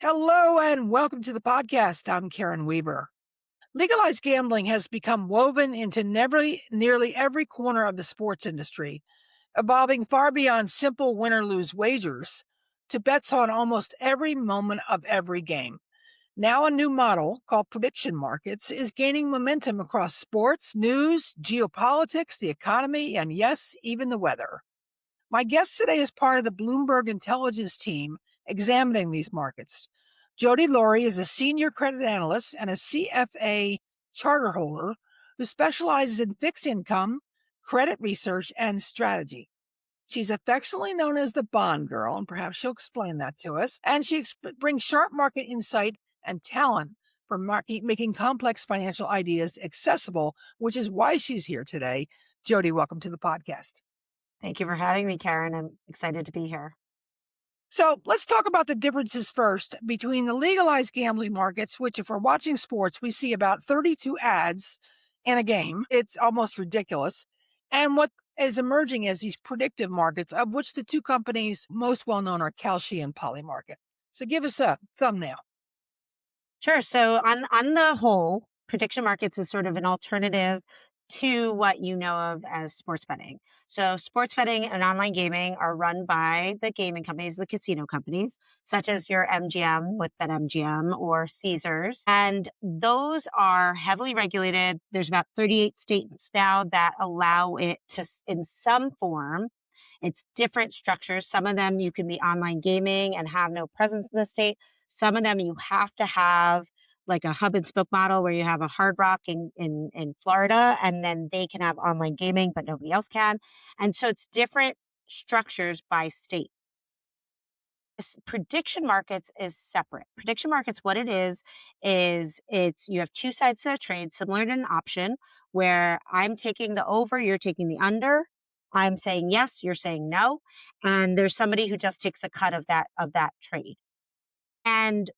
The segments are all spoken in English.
Hello and welcome to the podcast. I'm Karen Weaver. Legalized gambling has become woven into nearly every corner of the sports industry, evolving far beyond simple win or lose wagers to bets on almost every moment of every game. Now, a new model called prediction markets is gaining momentum across sports, news, geopolitics, the economy, and yes, even the weather. My guest today is part of the Bloomberg Intelligence team examining these markets. Jody Lurie is a senior credit analyst and a CFA charterholder who specializes in fixed income, credit research, and strategy. She's affectionately known as the Bond Girl, and perhaps she'll explain that to us. And she brings sharp market insight and talent for making complex financial ideas accessible, which is why she's here today. Jody, welcome to the podcast. Thank you for having me, Karen. I'm excited to be here. So let's talk about the differences first between the legalized gambling markets, which if we're watching sports, we see about 32 ads in a game. It's almost ridiculous. And what is emerging as these predictive markets, of which the two companies most well known are Kalshi and Polymarket. So give us a thumbnail. Sure. So on the whole, prediction markets is sort of an alternative to what you know of as sports betting. So sports betting and online gaming are run by the gaming companies, the casino companies, such as your MGM with BetMGM or Caesars. And those are heavily regulated. There's about 38 states now that allow it to, in some form. It's different structures. Some of them you can be online gaming and have no presence in the state. Some of them you have to have like a hub and spoke model where you have a Hard Rock in Florida, and then they can have online gaming, but nobody else can. And so it's different structures by state. Prediction markets is separate. Prediction markets, what it is it's you have two sides to a trade, similar to an option, where I'm taking the over, you're taking the under. I'm saying yes, you're saying no, and there's somebody who just takes a cut of that trade. And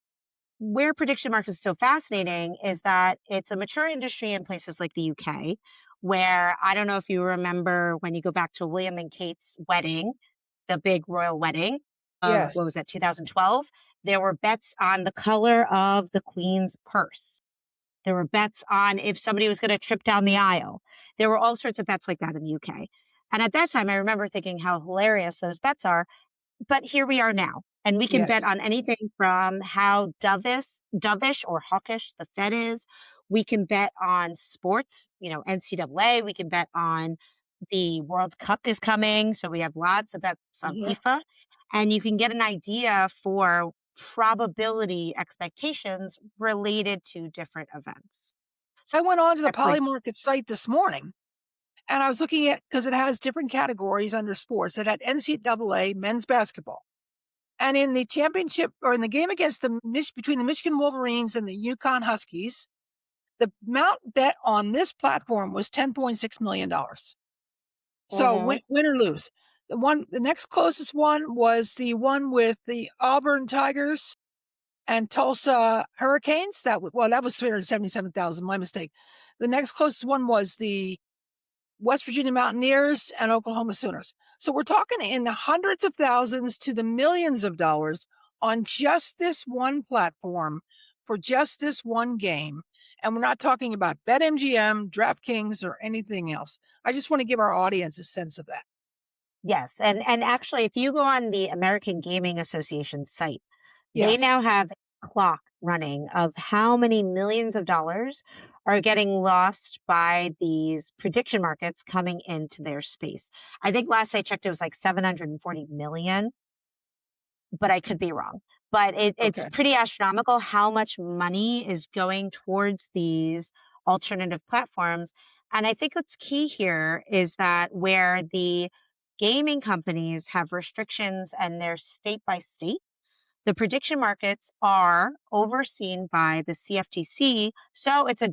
where prediction markets is so fascinating is that it's a mature industry in places like the UK, where I don't know if you remember when you go back to William and Kate's wedding, the big royal wedding of, Yes. what was that, 2012? There were bets on the color of the queen's purse. There were bets on if somebody was going to trip down the aisle. There were all sorts of bets like that in the UK. And at that time, I remember thinking how hilarious those bets are. But here we are now, and we can bet Yes. on anything from how dovish or hawkish the Fed is. We can bet on sports, NCAA. We can bet on the World Cup is coming, so we have lots of bets on Yeah. FIFA, and you can get an idea for probability expectations related to different events. So I went on to the that's like, Polymarket site this morning and I was looking at, because it has different categories under sports. It had NCAA men's basketball. And in the championship or in the game against between the Michigan Wolverines and the Yukon Huskies, the amount bet on this platform was $10.6 million. So win or lose. The next closest one was the one with the Auburn Tigers and Tulsa Hurricanes. That was 377,000. My mistake. The next closest one was the West Virginia Mountaineers and Oklahoma Sooners. So we're talking in the hundreds of thousands to the millions of dollars on just this one platform for just this one game. And we're not talking about BetMGM, DraftKings, or anything else. I just want to give our audience a sense of that. yes, and actually, if you go on the American Gaming Association site, they Yes. now have a clock running of how many millions of dollars are getting lost by these prediction markets coming into their space. I think last I checked, it was like 740 million, but I could be wrong. But it's Okay. pretty astronomical how much money is going towards these alternative platforms. And I think what's key here is that where the gaming companies have restrictions and they're state by state, the prediction markets are overseen by the CFTC. So it's a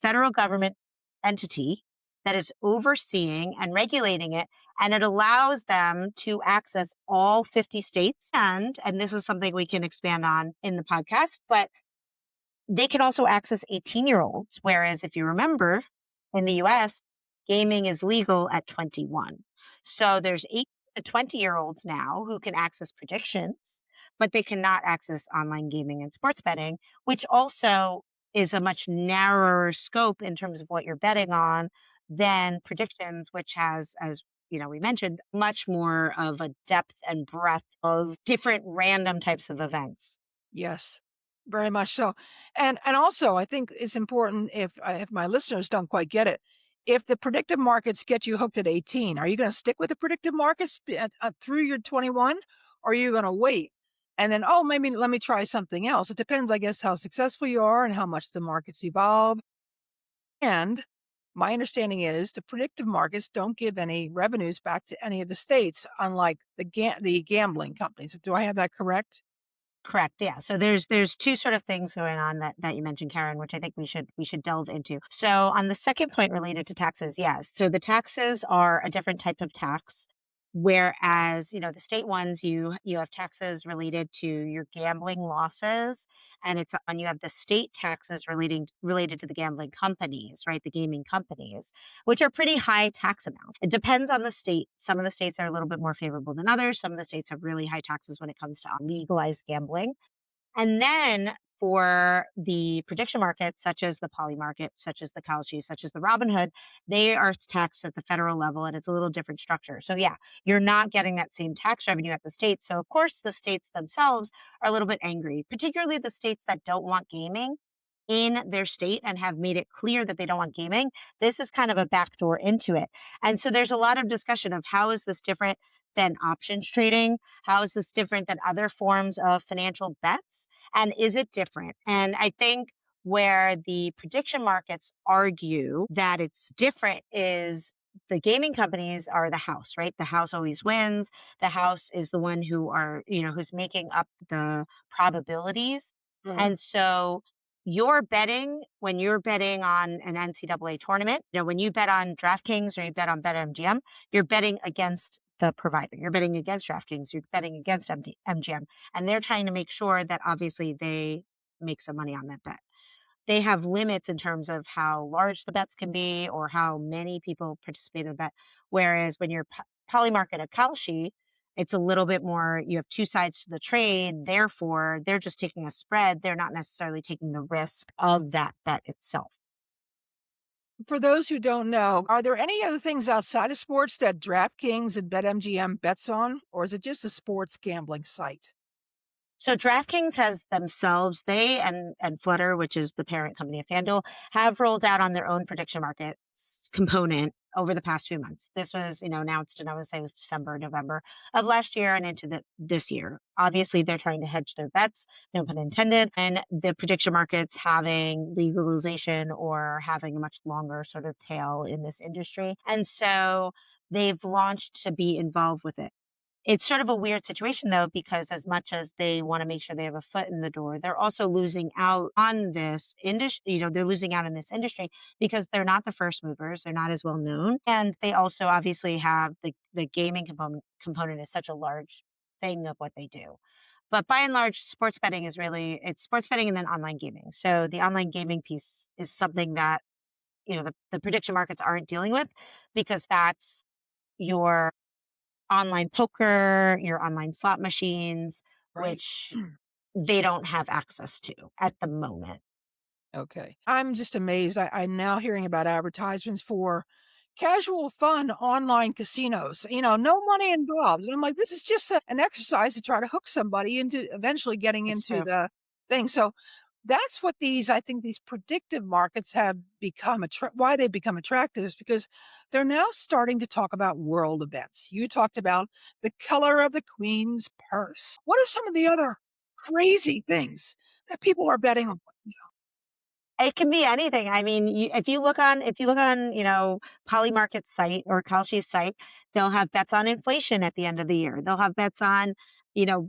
federal government entity that is overseeing and regulating it. And it allows them to access all 50 states. And this is something we can expand on in the podcast, but they can also access 18-year-olds. Whereas if you remember, in the US, gaming is legal at 21. So there's 8 to 20-year-olds now who can access predictions, but they cannot access online gaming and sports betting, which also is a much narrower scope in terms of what you're betting on than predictions, which has, as we mentioned, much more of a depth and breadth of different random types of events. Yes, very much so. And also, I think it's important if my listeners don't quite get it, if the predictive markets get you hooked at 18, are you gonna stick with the predictive markets through your 21, or are you gonna wait? And then, "Oh, maybe let me try something else." It depends, I guess, how successful you are and how much the markets evolve. And my understanding is the predictive markets don't give any revenues back to any of the states, unlike the gambling companies. Do I have that correct? Correct. Yeah. So there's two sort of things going on that you mentioned, Karen, which I think we should delve into. So on the second point related to taxes, yes. So the taxes are a different type of tax, whereas the state ones you have taxes related to your gambling losses, and you have the state taxes related to the gambling companies, right? The gaming companies, which are pretty high tax amount. It depends on the state. Some of the states are a little bit more favorable than others. Some of the states have really high taxes when it comes to legalized gambling. And then for the prediction markets, such as the poly market, such as the Kalshi, such as the Robinhood, they are taxed at the federal level and it's a little different structure. So, yeah, you're not getting that same tax revenue at the states. So, of course, the states themselves are a little bit angry, particularly the states that don't want gaming in their state and have made it clear that they don't want gaming. This is kind of a backdoor into it. And so there's a lot of discussion of how is this different than options trading? How is this different than other forms of financial bets? And is it different? And I think where the prediction markets argue that it's different is the gaming companies are the house, right? The house always wins. The house is the one who's making up the probabilities. Right. And so you're betting when you're betting on an NCAA tournament, when you bet on DraftKings or you bet on BetMGM, you're betting against the provider. You're betting against DraftKings, you're betting against MGM, and they're trying to make sure that obviously they make some money on that bet. They have limits in terms of how large the bets can be or how many people participate in a bet. Whereas when you're polymarket a Kalshi, it's a little bit more, you have two sides to the trade. Therefore, they're just taking a spread. They're not necessarily taking the risk of that bet itself. For those who don't know, are there any other things outside of sports that DraftKings and BetMGM bets on, or is it just a sports gambling site? So DraftKings has themselves, they and Flutter, which is the parent company of FanDuel, have rolled out on their own prediction markets component over the past few months. This was, announced, and I would say it was December, November of last year and into this year. Obviously, they're trying to hedge their bets, no pun intended, and the prediction markets having legalization or having a much longer sort of tail in this industry. And so they've launched to be involved with it. It's sort of a weird situation though, because as much as they want to make sure they have a foot in the door, they're also losing out on this industry. They're losing out in this industry because they're not the first movers. They're not as well known. And they also obviously have the gaming component is such a large thing of what they do. But by and large, it's sports betting and then online gaming. So the online gaming piece is something that, the prediction markets aren't dealing with because that's your online poker, your online slot machines, Right. which they don't have access to at the moment. Okay. I'm just amazed. I'm now hearing about advertisements for casual fun online casinos, no money involved. And I'm like, this is just an exercise to try to hook somebody into eventually getting It's into true. the thing. So that's what I think these predictive markets have become, why they become attractive is because they're now starting to talk about world events. You talked about the color of the queen's purse. What are some of the other crazy things that people are betting on? It can be anything. I mean, if you look on, Polymarket's site or Kalshi's site, they'll have bets on inflation at the end of the year. They'll have bets on,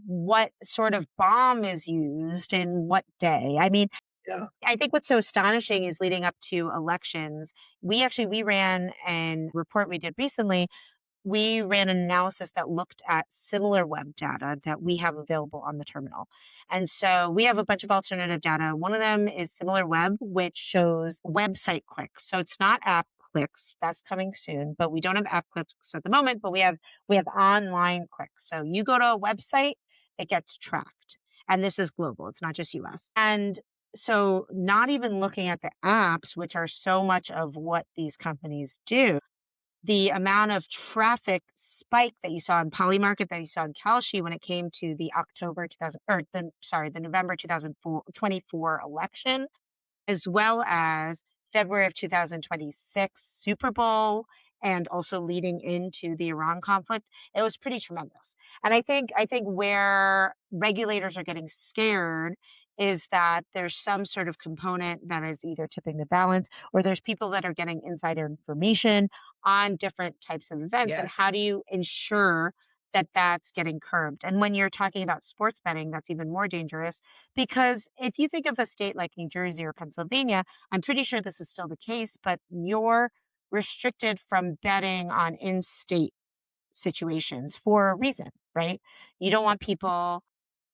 what sort of bomb is used and what day. I mean, Yeah. I think what's so astonishing is leading up to elections. We ran a report we did recently. We ran an analysis that looked at similar web data that we have available on the terminal. And so we have a bunch of alternative data. One of them is similar web, which shows website clicks. So it's not app clicks. That's coming soon, but we don't have app clicks at the moment, but we have online clicks. So you go to a website, it gets tracked. And this is global, it's not just US. And so, not even looking at the apps, which are so much of what these companies do, the amount of traffic spike that you saw in Polymarket, that you saw in Kalshi when it came to the October 2000, or the November 2024 election, as well as February of 2026 Super Bowl, and also leading into the Iran conflict, it was pretty tremendous. And I think where regulators are getting scared is that there's some sort of component that is either tipping the balance, or there's people that are getting insider information on different types of events. And Yes. how do you ensure that that's getting curbed? And when you're talking about sports betting, that's even more dangerous, because if you think of a state like New Jersey or Pennsylvania, I'm pretty sure this is still the case, but you're restricted from betting on in state situations for a reason, right? You don't want people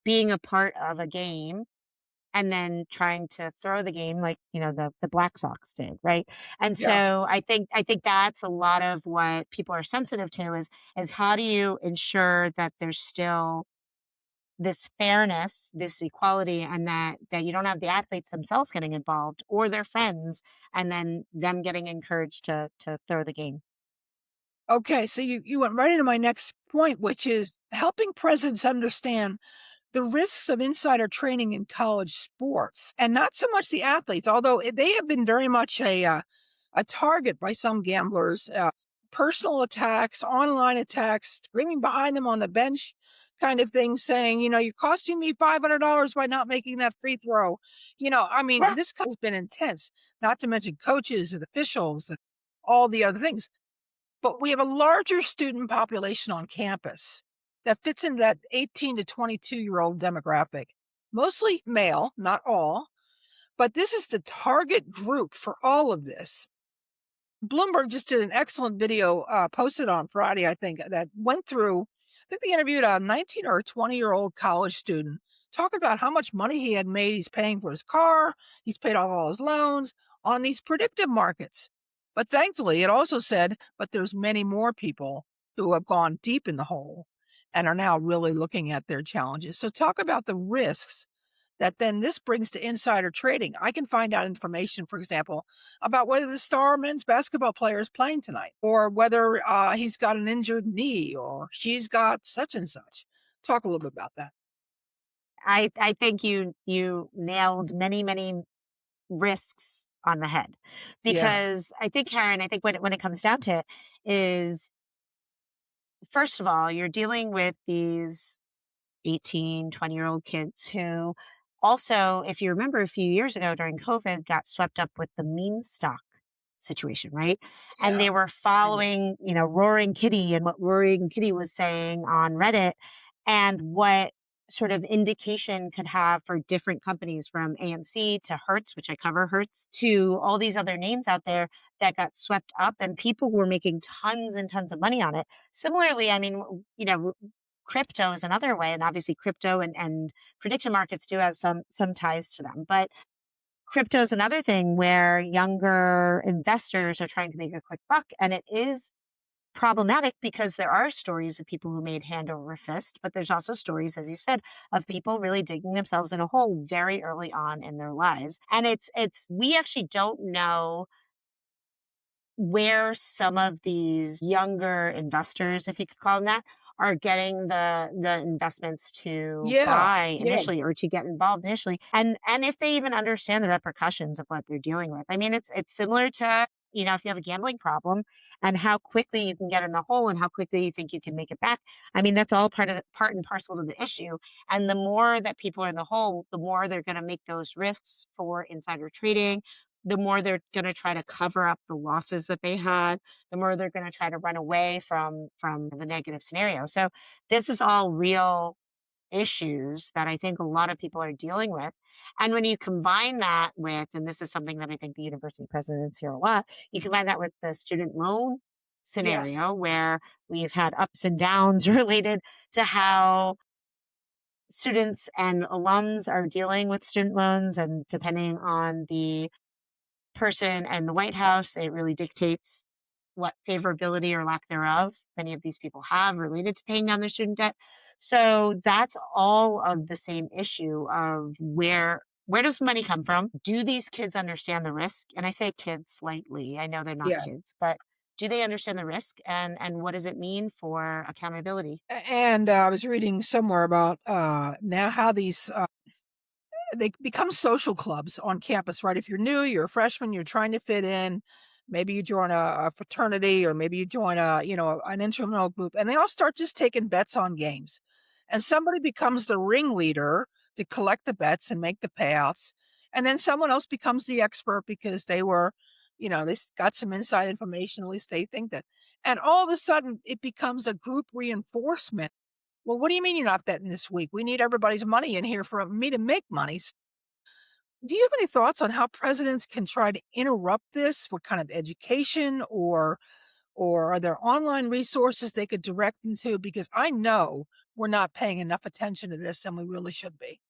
being a part of a game and then trying to throw the game like, the Black Sox did, right? And Yeah. so I think that's a lot of what people are sensitive to, is how do you ensure that there's still this fairness, this equality, and that you don't have the athletes themselves getting involved or their friends, and then them getting encouraged to throw the game. Okay, so you went right into my next point, which is helping presidents understand the risks of insider trading in college sports, and not so much the athletes, although they have been very much a target by some gamblers. Personal attacks, online attacks, screaming behind them on the bench, kind of thing, saying, you're costing me $500 by not making that free throw. I mean, this has been intense. Not to mention coaches and officials and all the other things. But we have a larger student population on campus that fits into that 18 to 22-year-old demographic, mostly male, not all, but this is the target group for all of this. Bloomberg just did an excellent video posted on Friday, I think, that went through. I think they interviewed a 19 or 20-year-old college student talking about how much money he had made. He's paying for his car, he's paid off all his loans on these predictive markets. But thankfully, it also said, but there's many more people who have gone deep in the hole and are now really looking at their challenges. So talk about the risks that then this brings to insider trading. I can find out information, for example, about whether the star men's basketball player is playing tonight, or whether he's got an injured knee, or she's got such and such. Talk a little bit about that. I think you nailed many risks on the head, Yeah. because I think, Karen, I think when it comes down to it, is first of all, you're dealing with these 18, 20-year-old kids who also, if you remember a few years ago during COVID, got swept up with the meme stock situation, right? And Yeah. they were I do. following, Roaring Kitty and what Roaring Kitty was saying on Reddit, and what sort of indication could have for different companies, from AMC to Hertz, which I cover Hertz, to all these other names out there that got swept up, and people were making tons and tons of money on it. Similarly, I mean, crypto is another way, and obviously crypto and prediction markets do have some ties to them. But crypto is another thing where younger investors are trying to make a quick buck, and it is problematic because there are stories of people who made hand over fist, but there's also stories, as you said, of people really digging themselves in a hole very early on in their lives. And it's we actually don't know where some of these younger investors, if you could call them that, are getting the investments to Yeah. buy Yeah. initially, or to get involved initially, and if they even understand the repercussions of what they're dealing with. I mean, it's similar to, if you have a gambling problem, and how quickly you can get in the hole and how quickly you think you can make it back. I mean, that's all part and parcel to the issue. And the more that people are in the hole, the more they're going to make those risks for insider trading, the more they're going to try to cover up the losses that they had, the more they're going to try to run away from the negative scenario. So this is all real issues that I think a lot of people are dealing with. And when you combine that with, and this is something that I think the university presidents hear a lot, you combine that with the student loan Yes. scenario, where we've had ups and downs related to how students and alums are dealing with student loans, and depending on the person and the White House, it really dictates what favorability or lack thereof many of these people have related to paying down their student debt. So that's all of the same issue of where does money come from? Do these kids understand the risk? And I say kids lightly. I know they're not Yeah. kids, but do they understand the risk, and what does it mean for accountability? And I was reading somewhere about now how these they become social clubs on campus, right? If you're new, you're a freshman, you're trying to fit in. Maybe you join a fraternity, or maybe you join an intramural group, and they all start just taking bets on games. And somebody becomes the ringleader to collect the bets and make the payouts. And then someone else becomes the expert because they were, got some inside information, at least they think that. And all of a sudden, it becomes a group reinforcement. Well, what do you mean you're not betting this week? We need everybody's money in here for me to make money. Do you have any thoughts on how presidents can try to interrupt this for kind of education, or are there online resources they could direct them to? Because I know we're not paying enough attention to this and we really should be.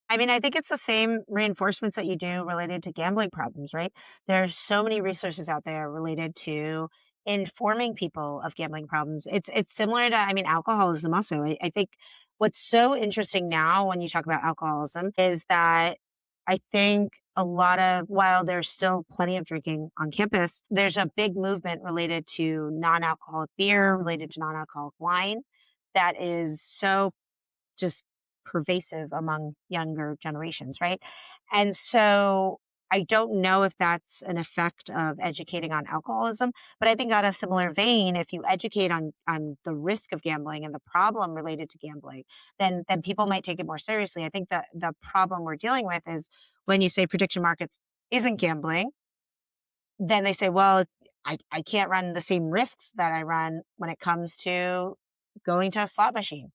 I mean, I think it's the same reinforcements that you do related to gambling problems, right? There's so many resources out there related to informing people of gambling problems. It's similar to, I mean, alcoholism also. I think what's so interesting now when you talk about alcoholism is that I think a lot of, while there's still plenty of drinking on campus, there's a big movement related to non-alcoholic beer, related to non-alcoholic wine that is so just pervasive among younger generations, right? And so I don't know if that's an effect of educating on alcoholism, but I think on a similar vein, if you educate on the risk of gambling and the problem related to gambling, then people might take it more seriously. I think that the problem we're dealing with is when you say prediction markets isn't gambling, then they say, well, I can't run the same risks that I run when it comes to going to a slot machine,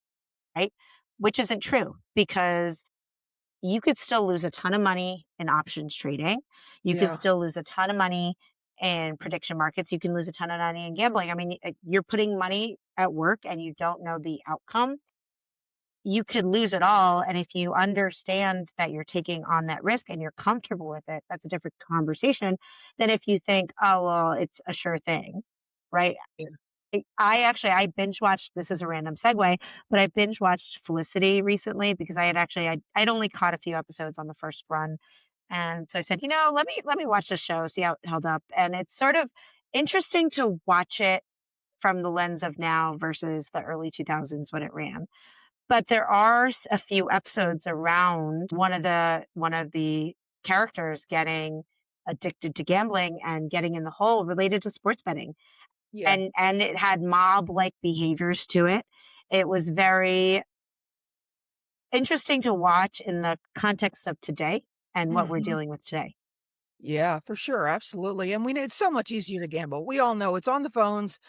right? Which isn't true because you could still lose a ton of money in options trading. You could Yeah. still lose a ton of money in prediction markets. You can lose a ton of money in gambling. I mean, you're putting money at work and you don't know the outcome. You could lose it all. And if you understand that you're taking on that risk and you're comfortable with it, that's a different conversation than if you think, oh, well, it's a sure thing, right? Yeah. I binge watched, this is a random segue, but I binge watched Felicity recently because I'd only caught a few episodes on the first run. And so I said, let me watch the show, see how it held up. And it's sort of interesting to watch it from the lens of now versus the early 2000s when it ran. But there are a few episodes around one of the characters getting addicted to gambling and getting in the hole related to sports betting, Yeah. and it had mob-like behaviors to it. It was very interesting to watch in the context of today and what we're Mhm. dealing with today. Yeah, for sure. Absolutely. And it's so much easier to gamble. We all know it's on the phones,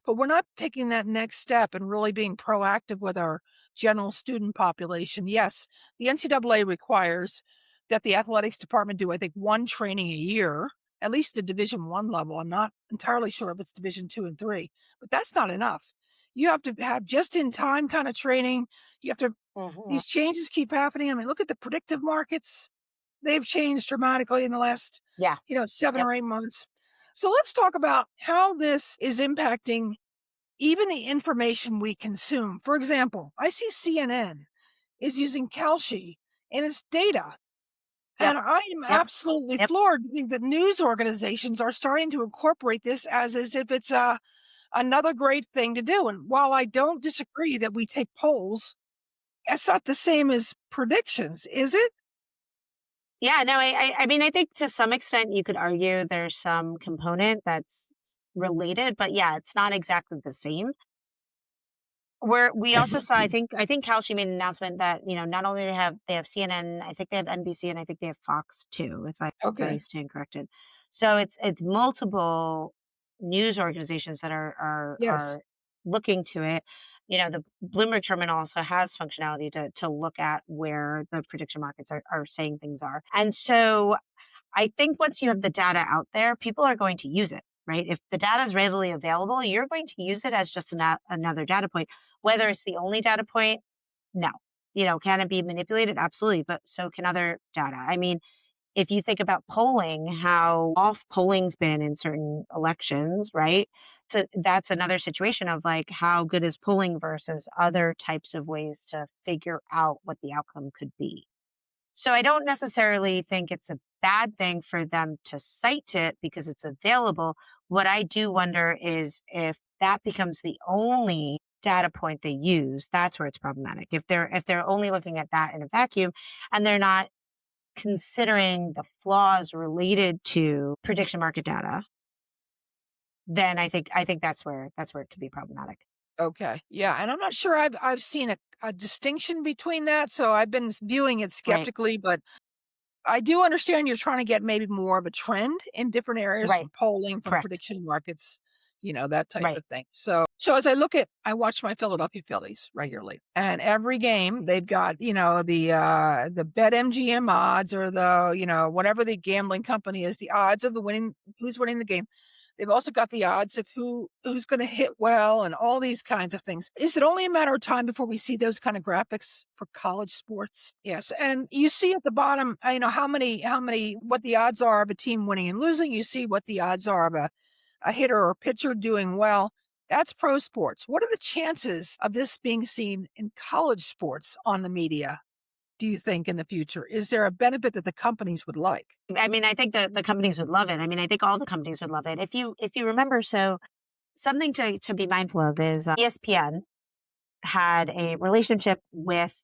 but we're not taking that next step and really being proactive with our general student population. Yes, the NCAA requires that the athletics department do, I think, one training a year, at least the Division 1 level. I'm not entirely sure if it's Division 2 and 3, but that's not enough. You have to have just in time kind of training. You have to, Mhm. these changes keep happening. I mean, look at the predictive markets. They've changed dramatically in the last, Yeah. 7 Yep. or 8 months. So let's talk about how this is impacting even the information we consume. For example, I see CNN is using Kalshi in its data, Yep. and I am Yep. absolutely Yep. floored to think that news organizations are starting to incorporate this as if it's another great thing to do. And while I don't disagree that we take polls, it's not the same as predictions, is it? Yeah, no, I mean, I think to some extent you could argue there's some component that's related, but yeah, it's not exactly the same. Where we also saw, I think Kalshi made an announcement that, not only they have CNN, I think they have NBC, and I think they have Fox too, if I Okay. stand corrected. So it's multiple news organizations that are Yes. looking to it. The Bloomberg terminal also has functionality to look at where the prediction markets are saying things are. And so I think once you have the data out there, people are going to use it, right? If the data is readily available, you're going to use it as just another data point. Whether it's the only data point, no. Can it be manipulated? Absolutely, but so can other data. I mean, if you think about polling, how off polling's been in certain elections, right? So that's another situation of like how good is polling versus other types of ways to figure out what the outcome could be. So I don't necessarily think it's a bad thing for them to cite it because it's available. What I do wonder is if that becomes the only data point they use, that's where it's problematic. If they're only looking at that in a vacuum and they're not considering the flaws related to prediction market data, then I think that's where it could be problematic. Okay. Yeah. And I'm not sure I've seen a distinction between that. So I've been viewing it Right. skeptically, but I do understand you're trying to get maybe more of a trend in different areas for Right. polling, for Correct. prediction markets, that type Right. of thing. So as I watch my Philadelphia Phillies regularly, and every game they've got, the BetMGM odds or whatever the gambling company is, the odds of who's winning the game. They've also got the odds of who's going to hit well and all these kinds of things. Is it only a matter of time before we see those kind of graphics for college sports? Yes, and you see at the bottom, how many, what the odds are of a team winning and losing. You see what the odds are of a hitter or pitcher doing well. That's pro sports. What are the chances of this being seen in college sports on the media? Do you think in the future? Is there a benefit that the companies would like? I mean, I think the companies would love it. I mean, I think all the companies would love it. If you remember, so something to be mindful of is ESPN had a relationship with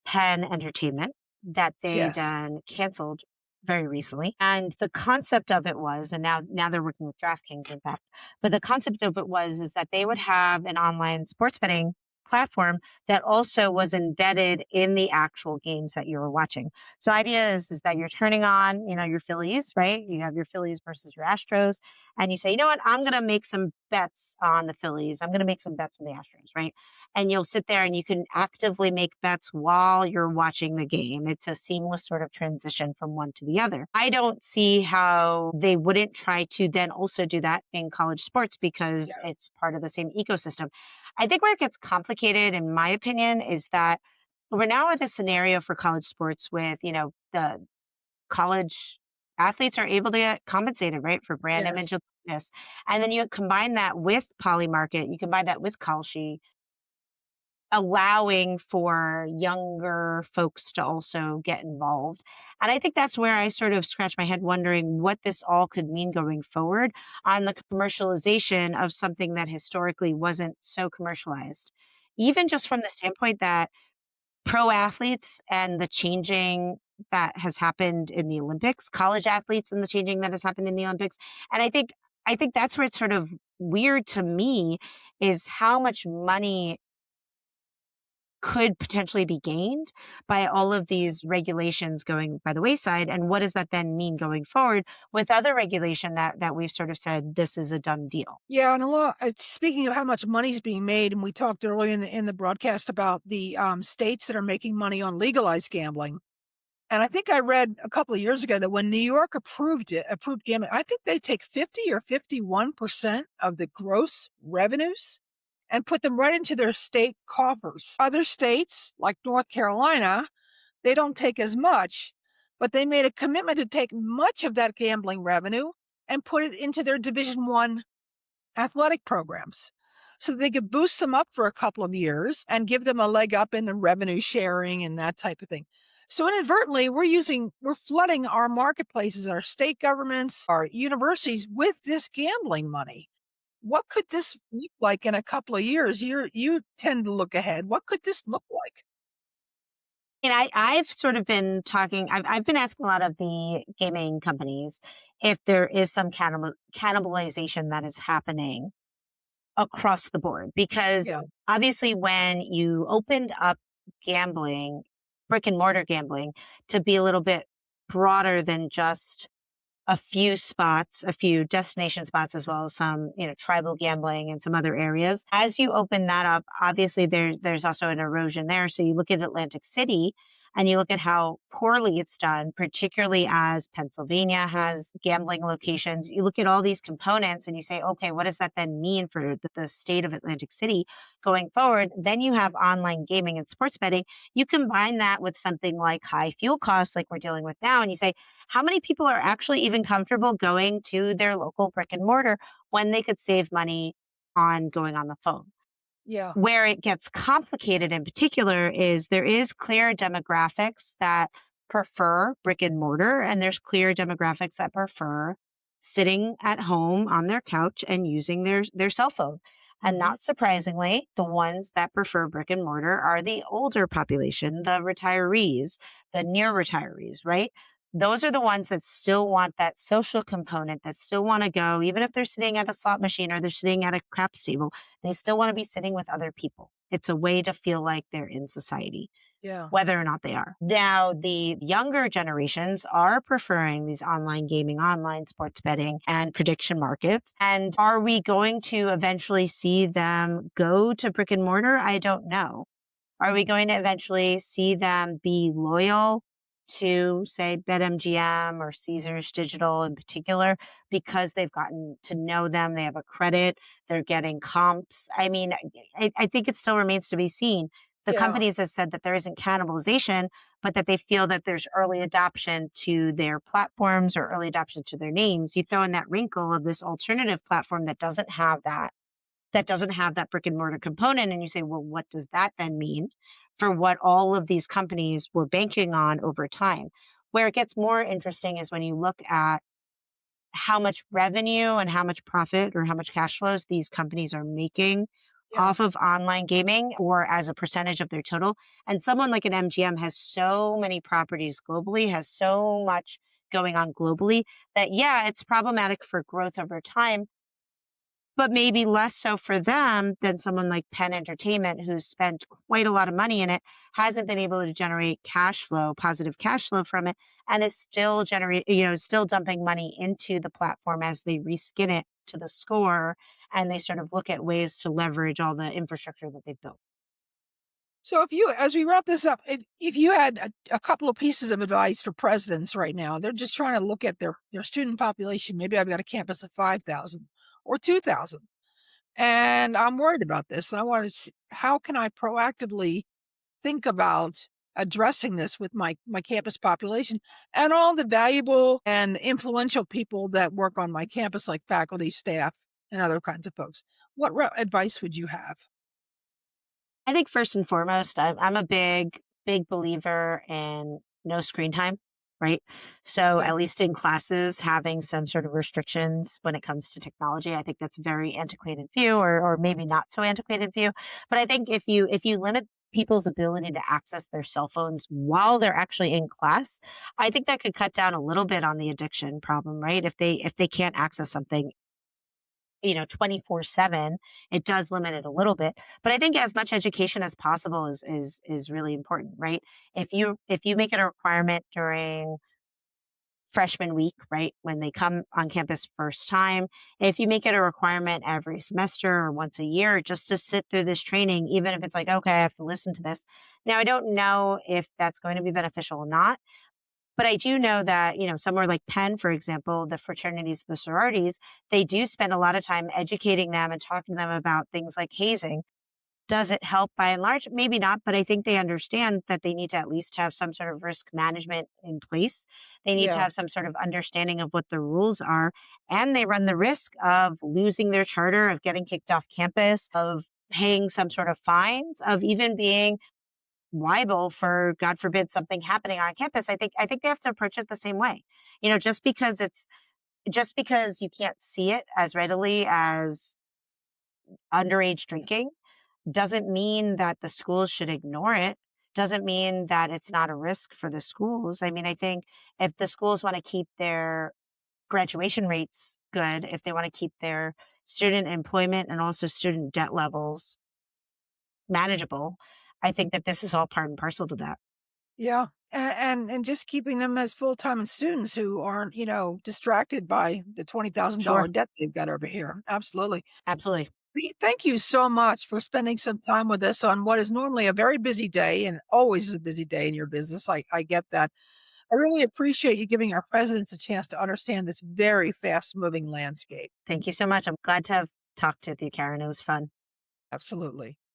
Penn Entertainment that they Yes. then canceled very recently. And the concept of it was, and now they're working with DraftKings, in fact, but the concept of it was is that they would have an online sports betting platform that also was embedded in the actual games that you were watching. So idea is that you're turning on, your Phillies, right? You have your Phillies versus your Astros, and you say, you know what, I'm gonna make some bets on the Phillies. I'm gonna make some bets on the Astros, right? And you'll sit there and you can actively make bets while you're watching the game. It's a seamless sort of transition from one to the other. I don't see how they wouldn't try to then also do that in college sports because it's part of the same ecosystem. I think where it gets complicated, in my opinion, is that we're now at a scenario for college sports with, the college athletes are able to get compensated, right, for brand Yes. image awareness. And then you combine that with Polymarket, you combine that with Kalshi, allowing for younger folks to also get involved. And I think that's where I sort of scratch my head wondering what this all could mean going forward on the commercialization of something that historically wasn't so commercialized. Even just from the standpoint that pro athletes and the changing that has happened in the Olympics, college athletes and the changing that has happened in the Olympics. And I think that's where it's sort of weird to me is how much money could potentially be gained by all of these regulations going by the wayside, and what does that then mean going forward with other regulation that we've sort of said this is a done deal. Yeah, and a lot. Speaking of how much money's being made, and we talked earlier in the broadcast about the states that are making money on legalized gambling. And I think I read a couple of years ago that when New York approved gambling, I think they take 50 or 51% of the gross revenues and put them right into their state coffers. Other states, like North Carolina, they don't take as much, but they made a commitment to take much of that gambling revenue and put it into their Division One athletic programs so they could boost them up for a couple of years and give them a leg up in the revenue sharing and that type of thing. So inadvertently, we're flooding our marketplaces, our state governments, our universities with this gambling money. What could this look like in a couple of years? You tend to look ahead. What could this look like? And I've sort of been talking, I've been asking a lot of the gaming companies if there is some cannibalization that is happening across the board. Because Yeah. obviously, when you opened up gambling, brick and mortar gambling, to be a little bit broader than just a few spots, a few destination spots, as well as some, tribal gambling and some other areas. As you open that up, obviously there's also an erosion there. So you look at Atlantic City. and you look at how poorly it's done, particularly as Pennsylvania has gambling locations, you look at all these components and you say, okay, what does that then mean for the state of Atlantic City going forward? Then you have online gaming and sports betting. You combine that with something like high fuel costs, like we're dealing with now, and you say, how many people are actually even comfortable going to their local brick and mortar when they could save money on going on the phone? Yeah. Where it gets complicated in particular is there is clear demographics that prefer brick and mortar, and there's clear demographics that prefer sitting at home on their couch and using their cell phone. And Hmm. not surprisingly, the ones that prefer brick and mortar are the older population, the retirees, the near retirees, right? Those are the ones that still want that social component, that still want to go, even if they're sitting at a slot machine or they're sitting at a craps table, they still want to be sitting with other people. It's a way to feel like they're in society, Yeah. whether or not they are. Now, the younger generations are preferring these online gaming, online sports betting, and prediction markets. And are we going to eventually see them go to brick and mortar? I don't know. Are we going to eventually see them be loyal to, say, BetMGM or Caesars Digital in particular because they've gotten to know them? They have a credit, they're getting comps. I mean, I think it still remains to be seen. The Yeah. companies have said that there isn't cannibalization, but that they feel that there's early adoption to their platforms or early adoption to their names. You throw in that wrinkle of this alternative platform that doesn't have that brick and mortar component. And you say, well, what does that then mean for what all of these companies were banking on over time? Where it gets more interesting is when you look at how much revenue and how much profit or how much cash flows these companies are making Yeah. off of online gaming or as a percentage of their total. And someone like an MGM has so many properties globally, has so much going on globally that, yeah, it's problematic for growth over time, but maybe less so for them than someone like Penn Entertainment, who's spent quite a lot of money in it, hasn't been able to generate cash flow, positive cash flow from it, and is still still dumping money into the platform as they reskin it to the score and they sort of look at ways to leverage all the infrastructure that they've built. So if you, as we wrap this up, if you had a couple of pieces of advice for presidents right now, they're just trying to look at their student population. Maybe I've got a campus of 5,000 or 2,000, and I'm worried about this. And I want to see, how can I proactively think about addressing this with my campus population and all the valuable and influential people that work on my campus, like faculty, staff, and other kinds of folks. What advice would you have? I think first and foremost, I'm a big believer in no screen time, right? So Okay. at least in classes, having some sort of restrictions when it comes to technology, I think that's a very antiquated view, or maybe not so antiquated view. But I think if you limit people's ability to access their cell phones while they're actually in class, I think that could cut down a little bit on the addiction problem, right? If they can't access something 24/7, it does limit it a little bit. But I think as much education as possible is really important, right? If you make it a requirement during freshman week, right, when they come on campus first time, if you make it a requirement every semester or once a year just to sit through this training, even if it's like, okay, I have to listen to this. Now, I don't know if that's going to be beneficial or not, but I do know that, somewhere like Penn, for example, the fraternities, the sororities, they do spend a lot of time educating them and talking to them about things like hazing. Does it help by and large? Maybe not, but I think they understand that they need to at least have some sort of risk management in place. They need to Yeah. have some sort of understanding of what the rules are. And they run the risk of losing their charter, of getting kicked off campus, of paying some sort of fines, of even being liable for, God forbid, something happening on campus. I think they have to approach it the same way. Just because you can't see it as readily as underage drinking doesn't mean that the schools should ignore it. Doesn't mean that it's not a risk for the schools. I mean, I think if the schools want to keep their graduation rates good, if they want to keep their student employment and also student debt levels manageable, I think that this is all part and parcel to that. Yeah. And just keeping them as full-time students who aren't, distracted by the Sure. $20,000 debt they've got over here. Absolutely. Absolutely. Thank you so much for spending some time with us on what is normally a very busy day and always is a busy day in your business. I get that. I really appreciate you giving our presidents a chance to understand this very fast moving landscape. Thank you so much. I'm glad to have talked with you, Karen. It was fun. Absolutely.